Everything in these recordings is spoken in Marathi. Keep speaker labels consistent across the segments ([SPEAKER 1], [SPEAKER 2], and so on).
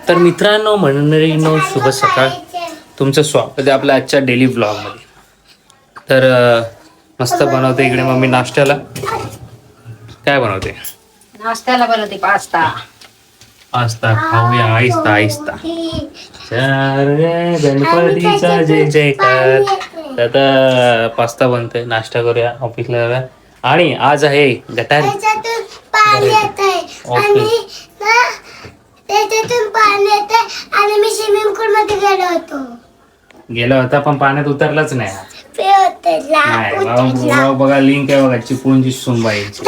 [SPEAKER 1] तर मित्रांनो मंडळींनो शुभ सकाळ. तुमचं स्वागत आहे आपल्या आजच्या डेली ब्लॉगमध्ये. तर मस्त बनवते इकडे मम्मी नाश्त्याला. काय बनवते?
[SPEAKER 2] नाश्त्याला बनवते पास्ता.
[SPEAKER 1] पास्ता खाऊया आहिस्ता आहिस्ता. चार गणपतीचा जय जयकार. आता पास्ता बनतोय, नाश्ता करूया, ऑफिसला जाऊया. आणि आज आहे गटारी.
[SPEAKER 3] त्याच्यातून पाणी येते आणि मी स्विमिंग पूल मध्ये
[SPEAKER 1] गेला होता पण पाण्यात उतरलाच नाही.
[SPEAKER 3] नाही
[SPEAKER 1] बघा लिंक आहे बघा, चिपळूणची सुनबाईची.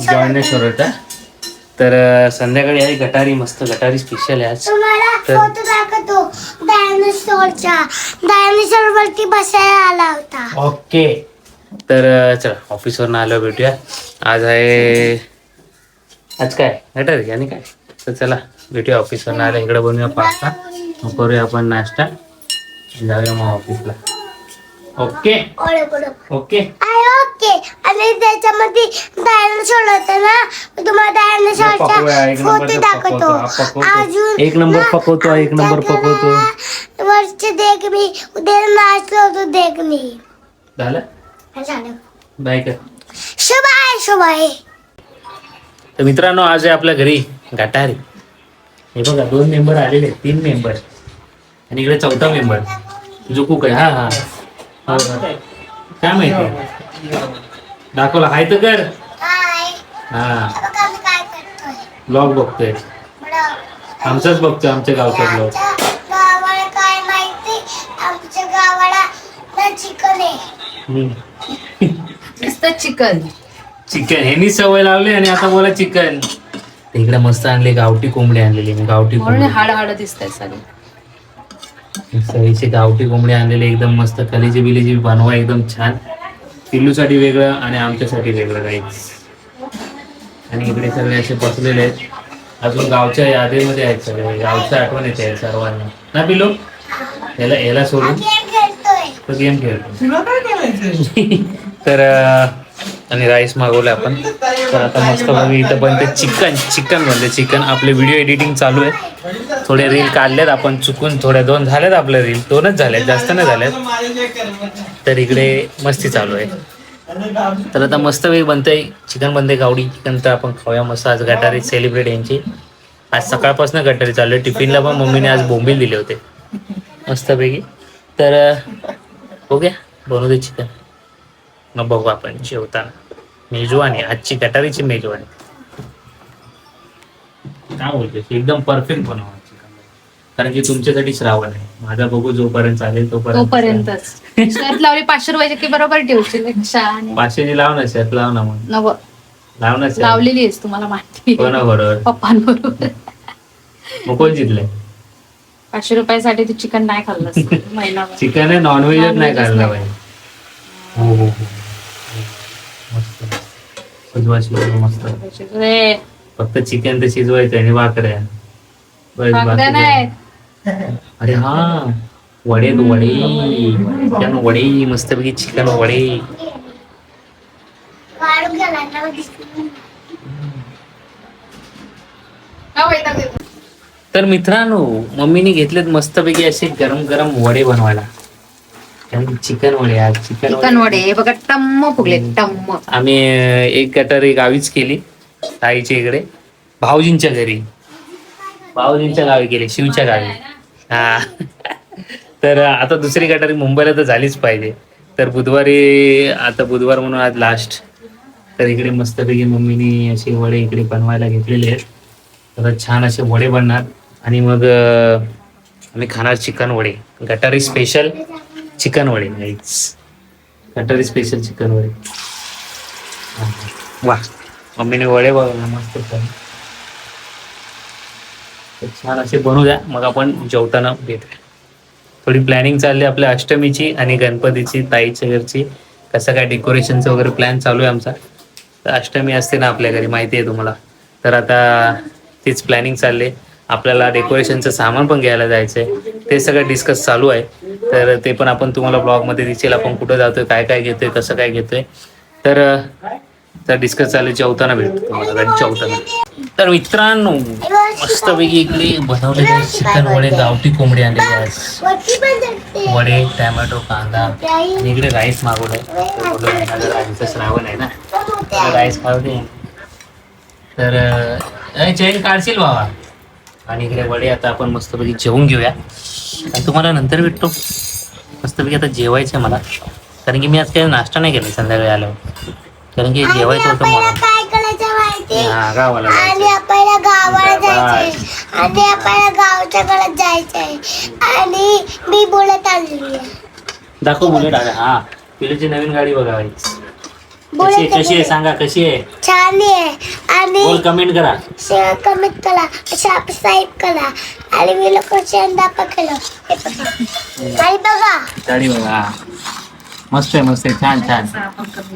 [SPEAKER 1] जॉइनेश्वर होता. तर संध्याकाळी आहे गटारी, मस्त गटारी स्पेशल आहे आज.
[SPEAKER 3] तुम्हाला फोटो दाखवतो डायनोसॉर वरती बसायला आला होता.
[SPEAKER 1] ओके. तर चला ऑफिसवरून आलो, भेटूया. आज काय गटारी आणि काय. तर चला भेटूया ऑफिसवरून आलं. इकडे बनवूया पास्ता, मग करूया आपण नाश्ता, जाऊया मग ऑफिसला. Okay okay
[SPEAKER 3] okay. आणि त्याच्यामध्ये डायनोसॉर होता ना, तुम्हाला डायनोसॉरचा फोटो दाखवतो. अजून
[SPEAKER 1] एक नंबर पकवतो, एक नंबर पकवतो.
[SPEAKER 3] वर्ष देख मी उद्या नाचलो होतो देख मी.
[SPEAKER 1] झालं बाय कर.
[SPEAKER 3] शुभ आहे.
[SPEAKER 1] तर मित्रांनो आज आहे आपल्या घरी गटारी. हे बघा 2 मेंबर आलेले, 3 मेंबर आणि इकडे 4था मेंबर जो कुक आहे. हा काय माहिती दाखवला. हाय तर कर. हा ब्लॉग बघतोय, आमचाच बघतोय, आमच्या गावचा ब्लॉग.
[SPEAKER 3] गावाला काय माहिती, आमच्या गावाला ना चिकन आहे.
[SPEAKER 2] चिकन
[SPEAKER 1] चिकन ह्यांनी सवय लावली आणि आता बोला चिकन. इकडे मस्त आणले गावठी कोंबडी आणलेली. गावठी कोंबडी
[SPEAKER 2] हाड दिसत
[SPEAKER 1] सईचे गावठी कोंबडी आणलेले, एकदम मस्त कलेजी बिलेजी बनवा, एकदम छान. पिल्लूसाठी वेगळं आणि आमच्यासाठी वेगळं काही. आणि इकडे सगळे असे बसलेले आहेत. अजून गावच्या यादीमध्ये आहेत सगळे, गावच्या आठवण येते सर्वांना ना. पिल्लू याला सोडून तो गेम खेळतो. तर आणि राईस मागवलं आपण. तर आता मस्त बघा इथं बनते चिकन बनते चिकन. आपले व्हिडिओ एडिटिंग चालू आहे. थोडे रील काढलेत आपण चुकून, थोड्या 2 झाल्यात आपल्या रील, 2च झाल्यात, जास्त नाही झाल्यात. तर इकडे मस्ती चालू आहे. तर आता मस्त वेग बनतंय चिकन, बनते गावडी चिकन. तर आपण खाऊया मस्त. आज गटारी सेलिब्रेट यांची. आज सकाळपासून गटारी चालू आहे. टिफिनला पण मम्मीने आज बोंबील दिले होते मस्तपैकी. तर बघूया बनवू दे चिकन, मग बघू आपण जेवताना. मेजवानी आजची गटारीची मेजवानी. काय बोलते एकदम परफेक्ट बनवा चिकन, कारण की तुमच्यासाठी श्रावण आहे. माझा बघू जोपर्यंत चालेल
[SPEAKER 2] तोपर्यंतच. शर्ट लावली 500 रुपयाची की बरोबर ठेवशील.
[SPEAKER 1] 500 लाव ना, शर्ट लाव ना. मग लाव ना.
[SPEAKER 2] लावलेली आहेस तुम्हाला माहिती.
[SPEAKER 1] कोणाबरोबर?
[SPEAKER 2] पप्पांबरोबर.
[SPEAKER 1] मग कोण जिंकलंय?
[SPEAKER 2] 500 रुपयासाठी तू चिकन नाही खाल्लं महिनाभर.
[SPEAKER 1] चिकन आहे, नॉनव्हेजच नाही खाल्लं पाहिजे. हो मस्त शिजवा मस्त. फक्त चिकन तर शिजवायचं आणि भाकऱ्या. अरे हा वडे चिकन वडे, मस्तपैकी चिकन वडे. तर मित्रांनो मम्मीने घेतलेत मस्तपैकी असे गरम गरम वडे बनवायला. चिकन वडे. आज
[SPEAKER 2] चिकन वडे बघा टम्म फुगले टम्म.
[SPEAKER 1] आम्ही एक गटारी गावीच केली ताईच्या इकडे, भाऊजींच्या घरी, भाऊजींच्या गावी केली, शिवच्या गावी. हा तर आता दुसरी गटारी मुंबईला तर झालीच पाहिजे. तर बुधवारी, आता बुधवार म्हणून आज लास्ट. तर इकडे मस्तपैकी मम्मीने असे वडे इकडे बनवायला घेतलेले आहेत. तर छान असे वडे बनणार आणि मग आम्ही खाणार चिकन वडे. गटारी स्पेशल चिकन वडे. गटारी स्पेशल चिकन वडे. वा मम्मीने वडे बघा मस्त छान असे बनवू द्या, मग आपण जेवताना भेटूया. थोडी प्लॅनिंग चालली आपल्या अष्टमीची आणि गणपतीची, ताईच्या घरची. कसं काय डेकोरेशनचं वगैरे प्लॅन चालू आहे आमचा. तर अष्टमी असते ना आपल्या घरी, माहिती आहे तुम्हाला. तर आता तीच प्लॅनिंग चालली. आपल्याला डेकोरेशनचं सामान पण घ्यायला जायचं आहे. ते सगळं डिस्कस चालू आहे. तर ते पण आपण तुम्हाला ब्लॉगमध्ये दिसेल. आपण कुठं जातोय, काय काय घेतोय, कसं काय घेतोय. तर डिस्कस चालू. जेवताना भेटतो तुम्हाला, जेवताना. तर मित्रांनो मस्तपैकी इकडे बनवलेले चिकन वडे, गावठी कोंबडी आणलेली आहे,
[SPEAKER 3] वरती पण चढते.
[SPEAKER 1] वडे, टॅमॅटो, कांदा आणि इकडे राईस मागवलाय. राईसचं श्रावण आहे ना, राईस खाऊ दे. तर चैन काढशील बाबा. आणि इकडे वडे आता आपण मस्तपैकी जेवून घेऊया आणि तुम्हाला नंतर भेटतो. मस्तपैकी आता जेवायचं आहे मला, कारण की मी आज काही नाश्ता नाही केला संध्याकाळी आल्यावर, कारण की जेवायचं होतं
[SPEAKER 3] आपल्याला
[SPEAKER 1] म्हणून.
[SPEAKER 3] काय करायचं माहिती?
[SPEAKER 1] हा, गावाला
[SPEAKER 3] आणि
[SPEAKER 1] जायचं.
[SPEAKER 3] आपल्याला गावाला जायचंय आणि आपल्याला गावच्या घरात जायचंय आणि मी बोलत आलेली आहे.
[SPEAKER 1] दाखव बुलेट आला. हा, पिलूची नवीन गाडी बघा बाई. कशी
[SPEAKER 3] बुलेट
[SPEAKER 1] आहे, कशी आहे सांगा, कशी आहे?
[SPEAKER 3] छान आहे आणि
[SPEAKER 1] बोल, कमेंट करा.
[SPEAKER 3] शेअर कमेंट करा, सबस्क्राईब करा आणि मी लोक शेअर दाखवा केलं. हे बघा. आणि बघा
[SPEAKER 1] गाडी बघा. हा. मस्त आहे, मस्त आहे, छान छान.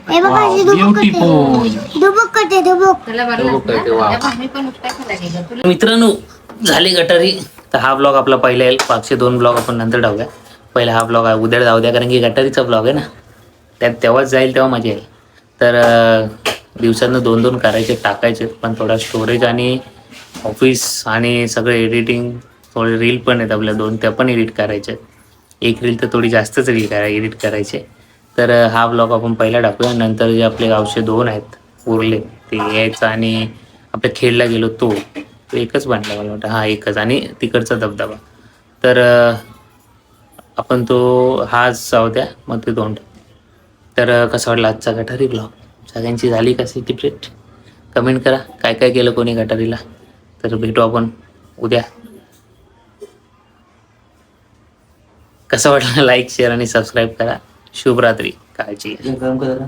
[SPEAKER 3] हे बघा
[SPEAKER 1] Wow,
[SPEAKER 3] अशी दुबुक
[SPEAKER 1] beautiful.
[SPEAKER 3] करते. दुबुक करते दुबुक.
[SPEAKER 1] डोकं कळते, वा.
[SPEAKER 2] मी पण उपटा केला गेला तुला.
[SPEAKER 1] मित्रांनो झाली गटारी. तर हा ब्लॉग आपला पहिला येईल. मागचे 2 ब्लॉग आपण नंतर टाकूया. पहिला हा ब्लॉग उद्या जाऊ द्या, कारण की गटारीचा ब्लॉग आहे ना, त्यात तेव्हाच जाईल तेव्हा मजा येईल. तर दिवसातनं 2-2 करायचे, टाकायचे, पण थोडा स्टोरेज आणि ऑफिस आणि सगळं एडिटिंग, थोडे रील पण आहेत आपल्या 2, त्या पण एडिट करायचे. एक रील तर थोडी जास्तच एडिट करायचे. तर हा ब्लॉग आपण पहिला टाकूया. नंतर जे आपले गावचे 2 आहेत उरले ते यायचं, आणि आपल्या खेळला गेलो तो एकच बांधला मला वाटतं. हा, एकच, आणि तिकडचा धबधबा. तर आपण तो हाच जाऊ द्या, मग ते 2. तर कसा वाटला आजचा गटारी ब्लॉग? सगळ्यांची झाली का सेलिब्रेट? कमेंट करा काय काय केलं कोणी गटारीला. तर भेटू आपण उद्या. कसा वाटला लाईक, शेअर आणि सबस्क्राईब करा. शुभरात्री. काळजी घ्या.